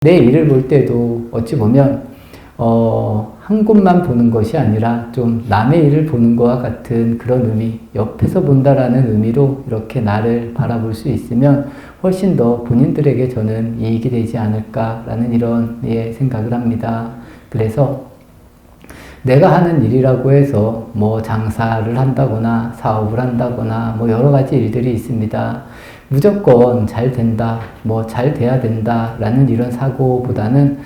내 일을 볼 때도 어찌 보면 한 곳만 보는 것이 아니라 좀 남의 일을 보는 것과 같은 그런 의미, 옆에서 본다라는 의미로 이렇게 나를 바라볼 수 있으면 훨씬 더 본인들에게 저는 이익이 되지 않을까라는 이런 생각을 합니다. 그래서 내가 하는 일이라고 해서 뭐 장사를 한다거나 사업을 한다거나 뭐 여러 가지 일들이 있습니다. 무조건 잘 된다, 뭐 잘 돼야 된다 라는 이런 사고보다는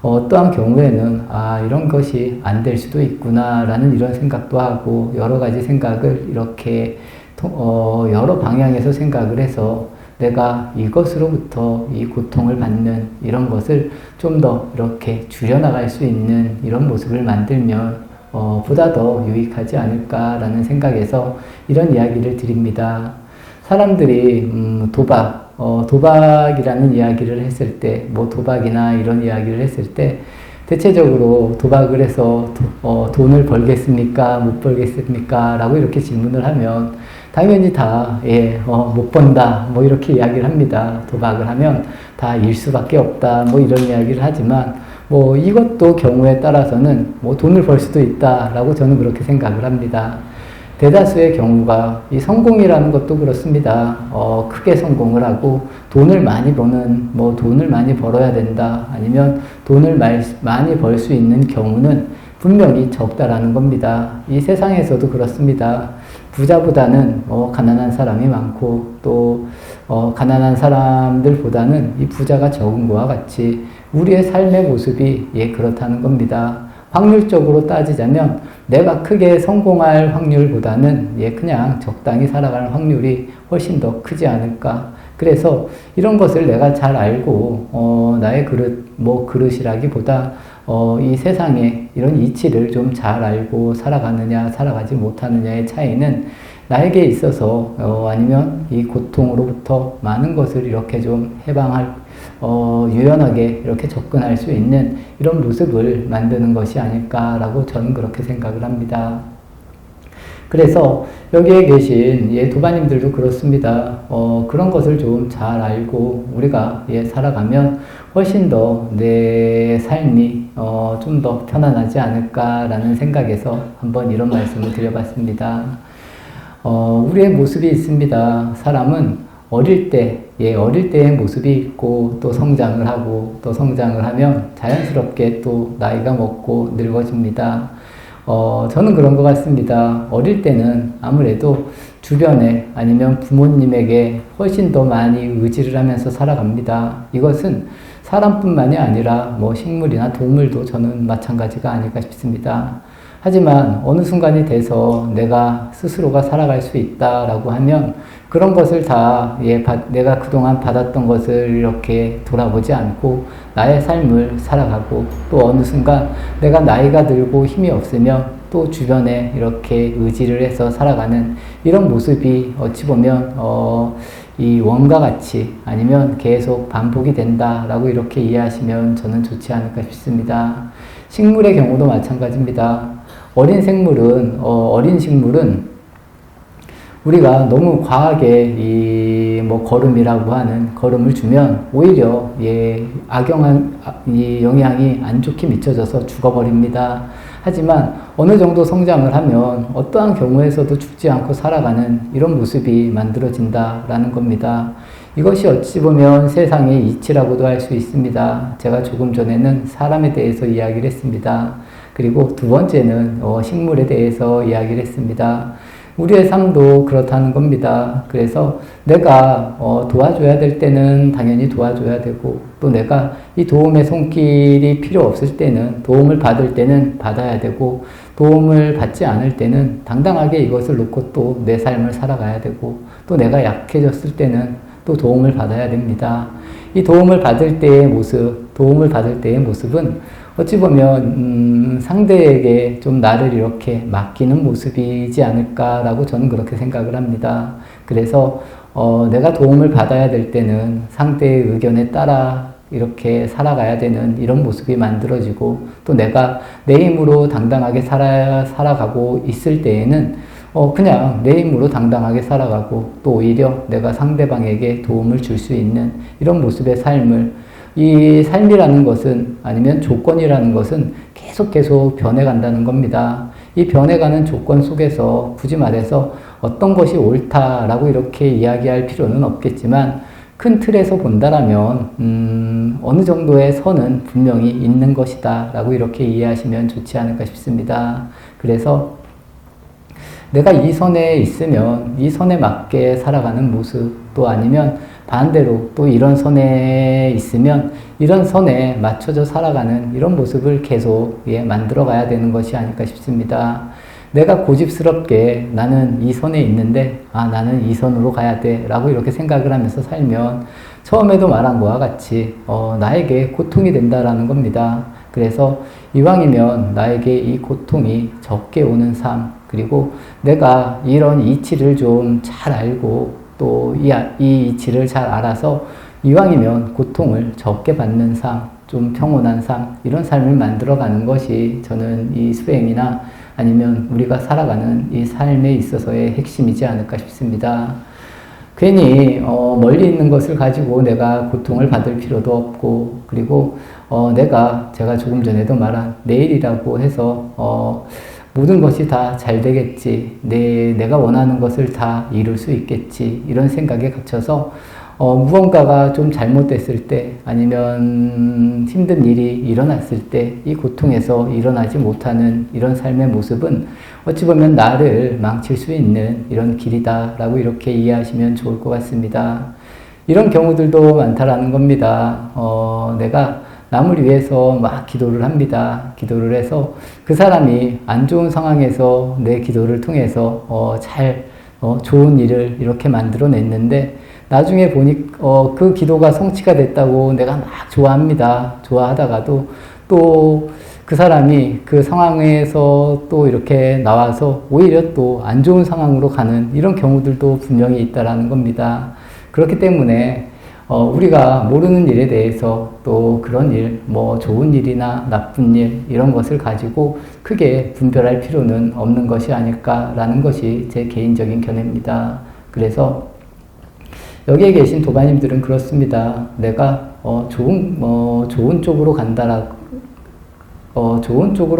어떠한 경우에는 이런 것이 안 될 수도 있구나 라는 이런 생각도 하고 여러 가지 생각을 이렇게 여러 방향에서 생각을 해서 내가 이것으로부터 이 고통을 받는 이런 것을 좀 더 이렇게 줄여나갈 수 있는 이런 모습을 만들면 보다 더 유익하지 않을까라는 생각에서 이런 이야기를 드립니다. 사람들이 도박이라는 이야기를 했을 때, 뭐 도박이나 이런 이야기를 했을 때 대체적으로 도박을 해서 돈을 벌겠습니까? 못 벌겠습니까? 라고 이렇게 질문을 하면 당연히 다 못 번다 뭐 이렇게 이야기를 합니다. 도박을 하면 다 일 수밖에 없다 뭐 이런 이야기를 하지만 뭐 이것도 경우에 따라서는 뭐 돈을 벌 수도 있다라고 저는 그렇게 생각을 합니다. 대다수의 경우가 이 성공이라는 것도 그렇습니다. 크게 성공을 하고 돈을 많이 버는, 뭐 돈을 많이 벌어야 된다 아니면 돈을 많이 벌 수 있는 경우는 분명히 적다라는 겁니다. 이 세상에서도 그렇습니다. 부자보다는 가난한 사람이 많고 또 가난한 사람들보다는 이 부자가 적은 것과 같이 우리의 삶의 모습이 그렇다는 겁니다. 확률적으로 따지자면 내가 크게 성공할 확률보다는 그냥 적당히 살아가는 확률이 훨씬 더 크지 않을까. 그래서 이런 것을 내가 잘 알고 나의 그릇이라기보다 이 세상에 이런 이치를 좀 잘 알고 살아가느냐 살아가지 못하느냐의 차이는 나에게 있어서 아니면 이 고통으로부터 많은 것을 이렇게 좀 유연하게 이렇게 접근할 수 있는 이런 모습을 만드는 것이 아닐까라고 저는 그렇게 생각을 합니다. 그래서 여기에 계신 도바님들도 그렇습니다. 그런 것을 좀 잘 알고 우리가 살아가면 훨씬 더 내 삶이 좀 더 편안하지 않을까라는 생각에서 한번 이런 말씀을 드려봤습니다. 우리의 모습이 있습니다. 사람은 어릴 때의 모습이 있고 또 성장을 하고 또 성장을 하면 자연스럽게 또 나이가 먹고 늙어집니다. 저는 그런 것 같습니다. 어릴 때는 아무래도 주변에 아니면 부모님에게 훨씬 더 많이 의지를 하면서 살아갑니다. 이것은 사람뿐만이 아니라 뭐 식물이나 동물도 저는 마찬가지가 아닐까 싶습니다. 하지만 어느 순간이 돼서 내가 스스로가 살아갈 수 있다라고 하면 그런 것을 다 내가 그동안 받았던 것을 이렇게 돌아보지 않고 나의 삶을 살아가고 또 어느 순간 내가 나이가 들고 힘이 없으면 또 주변에 이렇게 의지를 해서 살아가는 이런 모습이 어찌 보면 이 원과 같이 아니면 계속 반복이 된다라고 이렇게 이해하시면 저는 좋지 않을까 싶습니다. 식물의 경우도 마찬가지입니다. 어린 식물은 우리가 너무 과하게 거름이라고 하는 거름을 주면 오히려 악영한 영향이 안 좋게 미쳐져서 죽어버립니다. 하지만 어느 정도 성장을 하면 어떠한 경우에서도 죽지 않고 살아가는 이런 모습이 만들어진다라는 겁니다. 이것이 어찌 보면 세상의 이치라고도 할 수 있습니다. 제가 조금 전에는 사람에 대해서 이야기를 했습니다. 그리고 두 번째는 식물에 대해서 이야기를 했습니다. 우리의 삶도 그렇다는 겁니다. 그래서 내가 도와줘야 될 때는 당연히 도와줘야 되고 또 내가 이 도움의 손길이 필요 없을 때는 도움을 받을 때는 받아야 되고 도움을 받지 않을 때는 당당하게 이것을 놓고 또 내 삶을 살아가야 되고 또 내가 약해졌을 때는 또 도움을 받아야 됩니다. 이 도움을 받을 때의 모습은 어찌 보면 상대에게 좀 나를 이렇게 맡기는 모습이지 않을까라고 저는 그렇게 생각을 합니다. 그래서 내가 도움을 받아야 될 때는 상대의 의견에 따라 이렇게 살아가야 되는 이런 모습이 만들어지고 또 내가 내 힘으로 당당하게 살아가고 있을 때에는 그냥 내 힘으로 당당하게 살아가고 또 오히려 내가 상대방에게 도움을 줄 수 있는 이런 모습의 삶을 이 삶이라는 것은 아니면 조건이라는 것은 계속 변해간다는 겁니다. 이 변해가는 조건 속에서 굳이 말해서 어떤 것이 옳다라고 이렇게 이야기할 필요는 없겠지만 큰 틀에서 본다라면 어느 정도의 선은 분명히 있는 것이다 라고 이렇게 이해하시면 좋지 않을까 싶습니다. 그래서 내가 이 선에 있으면 이 선에 맞게 살아가는 모습, 또 아니면 반대로 또 이런 선에 있으면 이런 선에 맞춰져 살아가는 이런 모습을 계속 만들어 가야 되는 것이 아닐까 싶습니다. 내가 고집스럽게 나는 이 선에 있는데 나는 이 선으로 가야 돼 라고 이렇게 생각을 하면서 살면 처음에도 말한 것과 같이 나에게 고통이 된다라는 겁니다. 그래서 이왕이면 나에게 이 고통이 적게 오는 삶, 그리고 내가 이런 이치를 좀 잘 알고 또 이 이치를 잘 알아서 이왕이면 고통을 적게 받는 삶, 좀 평온한 삶, 이런 삶을 만들어가는 것이 저는 이 수행이나 아니면 우리가 살아가는 이 삶에 있어서의 핵심이지 않을까 싶습니다. 괜히 멀리 있는 것을 가지고 내가 고통을 받을 필요도 없고, 그리고 제가 조금 전에도 말한 내일이라고 해서 모든 것이 다 잘 되겠지, 내가 원하는 것을 다 이룰 수 있겠지, 이런 생각에 갇혀서 무언가가 좀 잘못됐을 때 아니면 힘든 일이 일어났을 때 이 고통에서 일어나지 못하는 이런 삶의 모습은 어찌 보면 나를 망칠 수 있는 이런 길이다 라고 이렇게 이해하시면 좋을 것 같습니다. 이런 경우들도 많다라는 겁니다. 내가 남을 위해서 막 기도를 합니다. 기도를 해서 그 사람이 안 좋은 상황에서 내 기도를 통해서 좋은 일을 이렇게 만들어냈는데 나중에 보니 그 기도가 성취가 됐다고 내가 막 좋아합니다. 좋아하다가도 또 그 사람이 그 상황에서 또 이렇게 나와서 오히려 또 안 좋은 상황으로 가는 이런 경우들도 분명히 있다라는 겁니다. 그렇기 때문에 우리가 모르는 일에 대해서 또 그런 일, 좋은 일이나 나쁜 일, 이런 것을 가지고 크게 분별할 필요는 없는 것이 아닐까라는 것이 제 개인적인 견해입니다. 그래서 여기에 계신 도반님들은 그렇습니다. 내가 좋은 쪽으로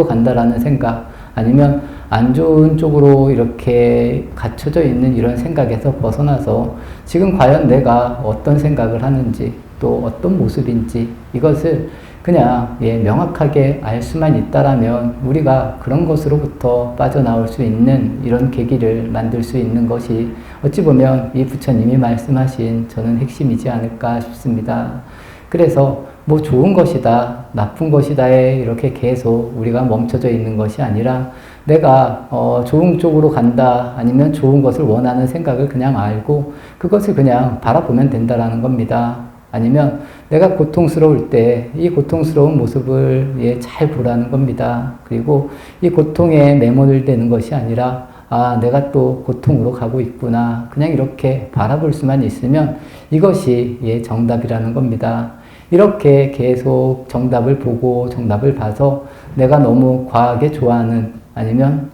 간다라는 생각, 아니면 안 좋은 쪽으로 이렇게 갇혀져 있는 이런 생각에서 벗어나서 지금 과연 내가 어떤 생각을 하는지 또 어떤 모습인지 이것을 그냥 명확하게 알 수만 있다라면 우리가 그런 것으로부터 빠져나올 수 있는 이런 계기를 만들 수 있는 것이 어찌 보면 이 부처님이 말씀하신 저는 핵심이지 않을까 싶습니다. 그래서 좋은 것이다, 나쁜 것이다에 이렇게 계속 우리가 멈춰져 있는 것이 아니라 내가 좋은 쪽으로 간다, 아니면 좋은 것을 원하는 생각을 그냥 알고 그것을 그냥 바라보면 된다라는 겁니다. 아니면 내가 고통스러울 때 이 고통스러운 모습을 잘 보라는 겁니다. 그리고 이 고통에 매몰되는 것이 아니라 내가 또 고통으로 가고 있구나, 그냥 이렇게 바라볼 수만 있으면 이것이 정답이라는 겁니다. 이렇게 계속 정답을 보고 정답을 봐서 내가 너무 과하게 좋아하는 아니면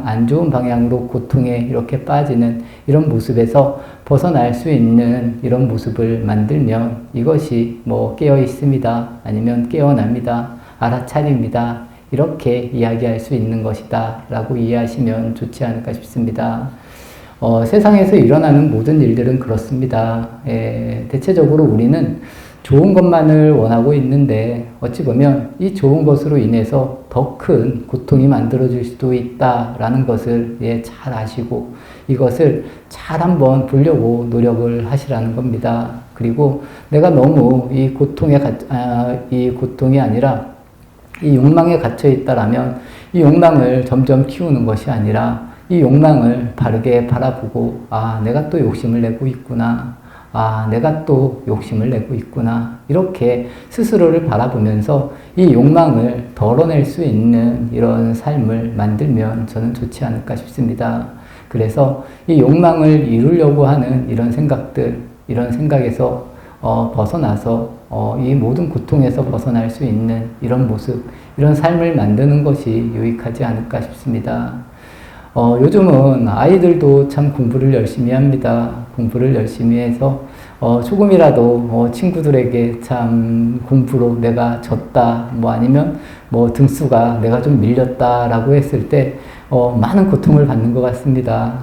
안 좋은 방향으로 고통에 이렇게 빠지는 이런 모습에서 벗어날 수 있는 이런 모습을 만들면 이것이 깨어 있습니다. 아니면 깨어납니다. 알아차립니다. 이렇게 이야기할 수 있는 것이다 라고 이해하시면 좋지 않을까 싶습니다. 세상에서 일어나는 모든 일들은 그렇습니다. 대체적으로 우리는 좋은 것만을 원하고 있는데 어찌 보면 이 좋은 것으로 인해서 더 큰 고통이 만들어질 수도 있다라는 것을 잘 아시고 이것을 잘 한번 보려고 노력을 하시라는 겁니다. 그리고 내가 너무 이 고통이 아니라 이 욕망에 갇혀 있다라면 이 욕망을 점점 키우는 것이 아니라 이 욕망을 바르게 바라보고 내가 또 욕심을 내고 있구나, 내가 또 욕심을 내고 있구나, 이렇게 스스로를 바라보면서 이 욕망을 덜어낼 수 있는 이런 삶을 만들면 저는 좋지 않을까 싶습니다. 그래서 이 욕망을 이루려고 하는 이런 생각들, 이런 생각에서 벗어나서 이 모든 고통에서 벗어날 수 있는 이런 모습, 이런 삶을 만드는 것이 유익하지 않을까 싶습니다. 요즘은 아이들도 참 공부를 열심히 합니다. 공부를 열심히 해서 조금이라도 친구들에게 참 공부로 내가 졌다, 뭐 아니면 뭐 등수가 내가 좀 밀렸다라고 했을 때 많은 고통을 받는 것 같습니다.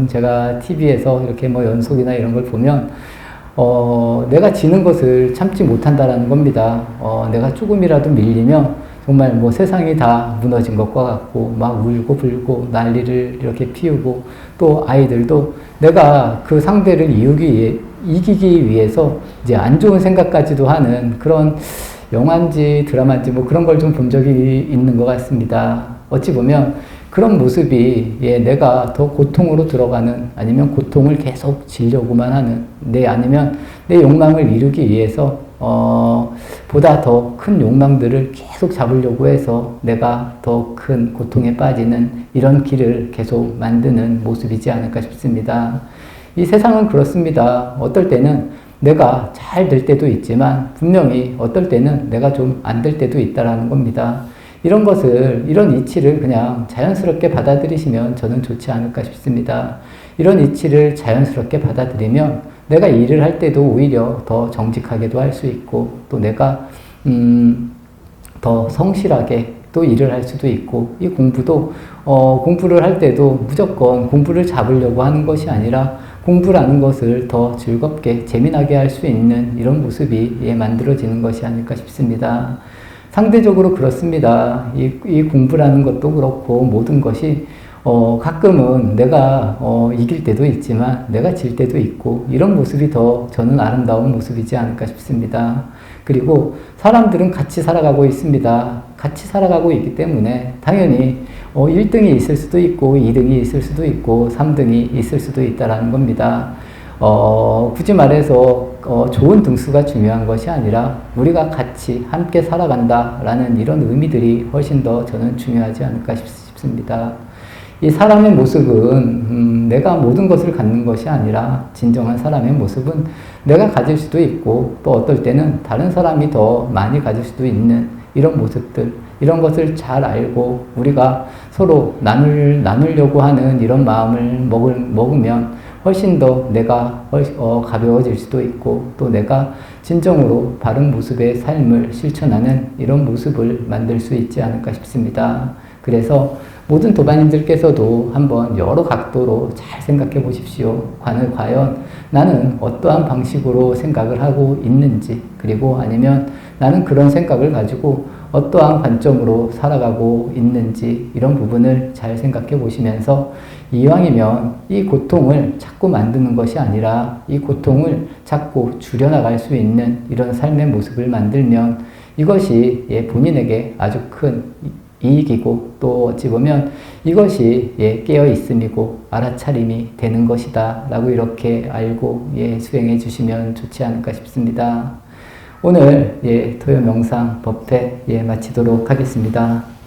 제가 TV에서 이렇게 뭐 연속이나 이런 걸 보면 내가 지는 것을 참지 못한다라는 겁니다. 내가 조금이라도 밀리면 정말 뭐 세상이 다 무너진 것과 같고 막 울고 불고 난리를 이렇게 피우고 또 아이들도 내가 그 상대를 이기기 위해서 이제 안 좋은 생각까지도 하는 그런 영화인지 드라마인지 뭐 그런 걸 좀 본 적이 있는 것 같습니다. 어찌 보면 그런 모습이 내가 더 고통으로 들어가는 아니면 고통을 계속 지려고만 하는 아니면 내 욕망을 이루기 위해서 보다 더 큰 욕망들을 계속 잡으려고 해서 내가 더 큰 고통에 빠지는 이런 길을 계속 만드는 모습이지 않을까 싶습니다. 이 세상은 그렇습니다. 어떨 때는 내가 잘 될 때도 있지만 분명히 어떨 때는 내가 좀 안 될 때도 있다라는 겁니다. 이런 이치를 그냥 자연스럽게 받아들이시면 저는 좋지 않을까 싶습니다. 이런 이치를 자연스럽게 받아들이면 내가 일을 할 때도 오히려 더 정직하게도 할 수 있고 또 내가 더 성실하게 또 일을 할 수도 있고 이 공부도 공부를 할 때도 무조건 공부를 잡으려고 하는 것이 아니라 공부라는 것을 더 즐겁게 재미나게 할 수 있는 이런 모습이 만들어지는 것이 아닐까 싶습니다. 상대적으로 그렇습니다. 이 공부라는 것도 그렇고 모든 것이 가끔은 내가 이길 때도 있지만 내가 질 때도 있고 이런 모습이 더 저는 아름다운 모습이지 않을까 싶습니다. 그리고 사람들은 같이 살아가고 있습니다. 같이 살아가고 있기 때문에 당연히 1등이 있을 수도 있고 2등이 있을 수도 있고 3등이 있을 수도 있다라는 겁니다. 굳이 말해서 좋은 등수가 중요한 것이 아니라 우리가 같이 함께 살아간다라는 이런 의미들이 훨씬 더 저는 중요하지 않을까 싶습니다. 이 사람의 모습은 내가 모든 것을 갖는 것이 아니라 진정한 사람의 모습은 내가 가질 수도 있고 또 어떨 때는 다른 사람이 더 많이 가질 수도 있는 이런 모습들, 이런 것을 잘 알고 우리가 서로 나누려고 하는 이런 마음을 먹으면 훨씬 더 내가 가벼워질 수도 있고 또 내가 진정으로 바른 모습의 삶을 실천하는 이런 모습을 만들 수 있지 않을까 싶습니다. 그래서 모든 도반님들께서도 한번 여러 각도로 잘 생각해 보십시오. 과연 나는 어떠한 방식으로 생각을 하고 있는지, 그리고 아니면 나는 그런 생각을 가지고 어떠한 관점으로 살아가고 있는지 이런 부분을 잘 생각해 보시면서 이왕이면 이 고통을 자꾸 만드는 것이 아니라 이 고통을 자꾸 줄여나갈 수 있는 이런 삶의 모습을 만들면 이것이 본인에게 아주 큰 이익이고 또 어찌 보면 이것이 깨어있음이고 알아차림이 되는 것이다 라고 이렇게 알고 수행해 주시면 좋지 않을까 싶습니다. 오늘 토요 명상 법회 마치도록 하겠습니다.